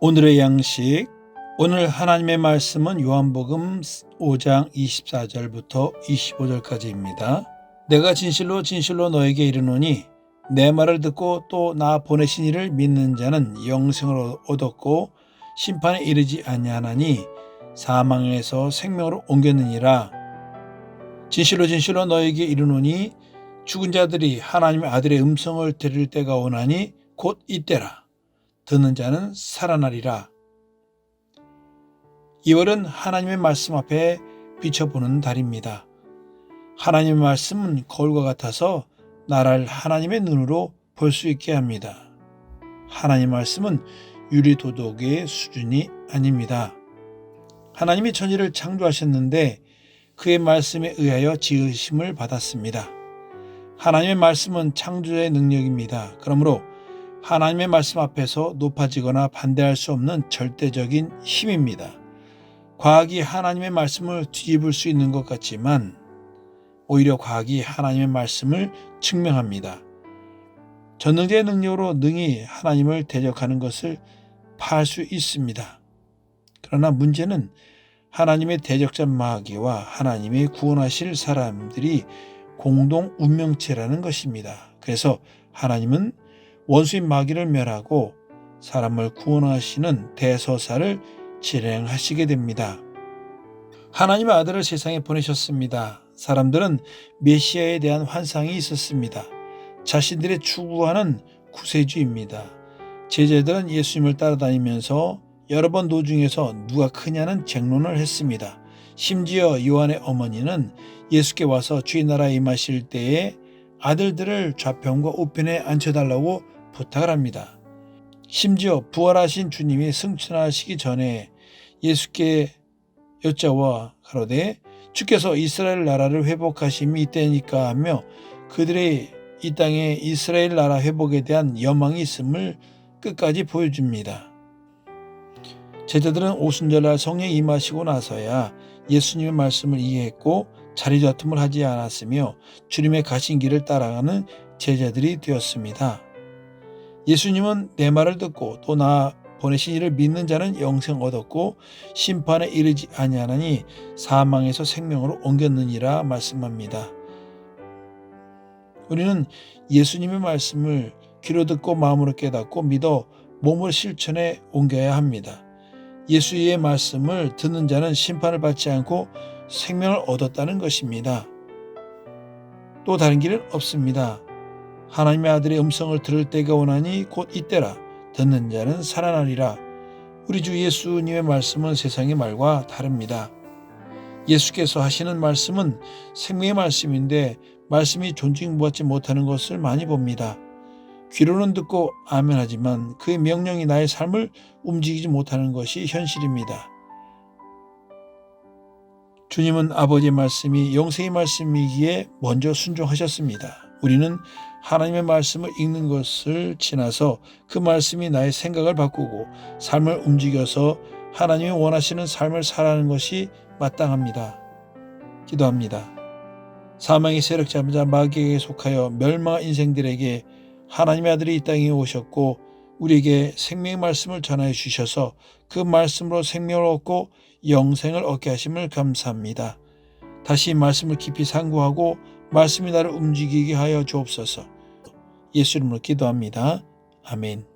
오늘의 양식, 오늘 하나님의 말씀은 요한복음 5장 24절부터 25절까지입니다. 내가 진실로 진실로 너에게 이르노니 내 말을 듣고 또 나 보내신 이를 믿는 자는 영생을 얻었고 심판에 이르지 아니하나니 사망에서 생명으로 옮겼느니라. 진실로 진실로 너에게 이르노니 죽은 자들이 하나님의 아들의 음성을 들을 때가 오나니 곧 이때라. 듣는 자는 살아나리라. 2월은 하나님의 말씀 앞에 비춰보는 달입니다. 하나님의 말씀은 거울과 같아서 나를 하나님의 눈으로 볼 수 있게 합니다. 하나님의 말씀은 유리도덕의 수준이 아닙니다. 하나님이 천지를 창조하셨는데 그의 말씀에 의하여 지으심을 받았습니다. 하나님의 말씀은 창조의 능력입니다. 그러므로 하나님의 말씀 앞에서 높아지거나 반대할 수 없는 절대적인 힘입니다. 과학이 하나님의 말씀을 뒤집을 수 있는 것 같지만 오히려 과학이 하나님의 말씀을 증명합니다. 전능자의 능력으로 능히 하나님을 대적하는 것을 파할 수 있습니다. 그러나 문제는 하나님의 대적자 마귀와 하나님의 구원하실 사람들이 공동 운명체라는 것입니다. 그래서 하나님은 원수인 마귀를 멸하고 사람을 구원하시는 대서사를 실행하시게 됩니다. 하나님의 아들을 세상에 보내셨습니다. 사람들은 메시아에 대한 환상이 있었습니다. 자신들의 추구하는 구세주입니다. 제자들은 예수님을 따라다니면서 여러 번 도중에서 누가 크냐는 쟁론을 했습니다. 심지어 요한의 어머니는 예수께 와서 주의 나라에 임하실 때에 아들들을 좌편과 우편에 앉혀달라고 부탁을 합니다. 심지어 부활하신 주님이 승천하시기 전에 예수께 여짜와 가로되 주께서 이스라엘 나라를 회복하심이 이때니까 하며 그들의 이 땅에 이스라엘 나라 회복에 대한 여망이 있음을 끝까지 보여줍니다. 제자들은 오순절날 성령이 임하시고 나서야 예수님의 말씀을 이해했고 자리다툼을 하지 않았으며 주님의 가신 길을 따라가는 제자들이 되었습니다. 예수님은 내 말을 듣고 또 나 보내신 이를 믿는 자는 영생 얻었고 심판에 이르지 아니하나니 사망에서 생명으로 옮겼느니라 말씀합니다. 우리는 예수님의 말씀을 귀로 듣고 마음으로 깨닫고 믿어 몸으로 실천에 옮겨야 합니다. 예수의 말씀을 듣는 자는 심판을 받지 않고 생명을 얻었다는 것입니다. 또 다른 길은 없습니다. 하나님의 아들의 음성을 들을 때가 오나니 곧 이때라. 듣는 자는 살아나리라. 우리 주 예수님의 말씀은 세상의 말과 다릅니다. 예수께서 하시는 말씀은 생명의 말씀인데 말씀이 존중받지 못하는 것을 많이 봅니다. 귀로는 듣고 아멘하지만 그의 명령이 나의 삶을 움직이지 못하는 것이 현실입니다. 주님은 아버지의 말씀이 영생의 말씀이기에 먼저 순종하셨습니다. 우리는 하나님의 말씀을 읽는 것을 지나서 그 말씀이 나의 생각을 바꾸고 삶을 움직여서 하나님이 원하시는 삶을 살아가는 것이 마땅합니다. 기도합니다. 사망의 세력 잡자 마귀에게 속하여 멸망한 인생들에게 하나님의 아들이 이 땅에 오셨고 우리에게 생명의 말씀을 전하여 주셔서 그 말씀으로 생명을 얻고 영생을 얻게 하심을 감사합니다. 다시 말씀을 깊이 상고하고 말씀이 나를 움직이게 하여 주옵소서. 예수 이름으로 기도합니다. 아멘.